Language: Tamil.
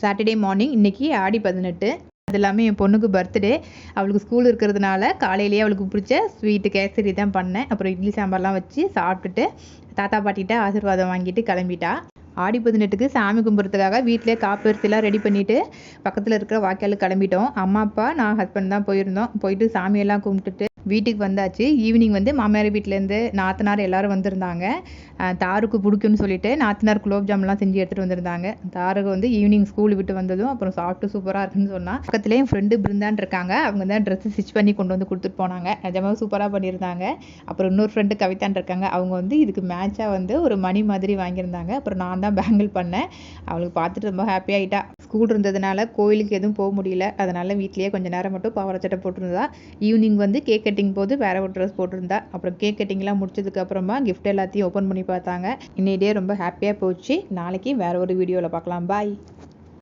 சாட்டர்டே மார்னிங் இன்றைக்கி ஆடி 18. அது எல்லாமே என் பொண்ணுக்கு பர்த்டே. அவளுக்கு ஸ்கூல் இருக்கிறதுனால காலையிலேயே அவளுக்கு பிடிச்ச ஸ்வீட்டு கேசரி தான் பண்ணேன். அப்புறம் இட்லி சாம்பார்லாம் வச்சு சாப்பிட்டுட்டு தாத்தா பாட்டிகிட்ட ஆசீர்வாதம் வாங்கிட்டு கிளம்பிட்டா. ஆடி 18க்கு சாமி கும்பிட்றதுக்காக வீட்டிலே காப்பரிசிலாம் ரெடி பண்ணிவிட்டு பக்கத்தில் இருக்கிற வாய்க்காலுக்கு கிளம்பிட்டோம். அம்மா அப்பா நான் ஹஸ்பண்ட் தான் போயிருந்தோம். போயிட்டு சாமியெல்லாம் கும்பிட்டுட்டு வீட்டுக்கு வந்தாச்சு. ஈவினிங் வந்து மாமியார் வீட்டிலேருந்து நாத்தனார் எல்லோரும் வந்திருந்தாங்க. தாருக்கு பிடிக்கும்னு சொல்லிட்டு நாத்தனார் குலோப் ஜாமுன்லாம் செஞ்சு எடுத்துகிட்டு வந்திருந்தாங்க. தாருக்கு வந்து ஈவினிங் ஸ்கூல் விட்டு வந்ததும் அப்புறம் சாப்பிட்டு சூப்பராக இருக்குன்னு சொன்னால் பக்கத்துலேயே என் ஃப்ரெண்டு பிருந்தான்னு இருக்காங்க. அவங்க தான் ட்ரெஸ்ஸு ஸ்டிச் பண்ணி கொண்டு வந்து கொடுத்துட்டு போனாங்க. நிஜமாக சூப்பராக பண்ணியிருந்தாங்க. அப்புறம் இன்னொரு ஃப்ரெண்டு கவிதான்னு இருக்காங்க. அவங்க வந்து இதுக்கு மேட்சாக வந்து ஒரு மணி மாதிரி வாங்கியிருந்தாங்க. அப்புறம் நான் தான் பேங்கிள் பண்ணேன். அவளுக்கு பார்த்துட்டு ரொம்ப ஹாப்பியாகிட்டா. ஸ்கூல் இருந்ததுனால கோயிலுக்கு எதுவும் போக முடியல. அதனால் வீட்லேயே கொஞ்சம் நேரம் மட்டும் பாவாடை போட்டிருந்தா. ஈவினிங் வந்து கேக் கட்டிங் போது வேற ஒரு ட்ரெஸ் போட்டிருந்தா. அப்புறம் கேக் கட்டிங்லாம் முடிச்சதுக்கு அப்புறமா கிஃப்ட் எல்லாத்தையும் ஓப்பன் பண்ணி பார்த்தாங்க. இன்னைக்கு டே ரொம்ப ஹாப்பியாக போச்சு. நாளைக்கு வேற ஒரு வீடியோவில் பார்க்கலாம். பாய்.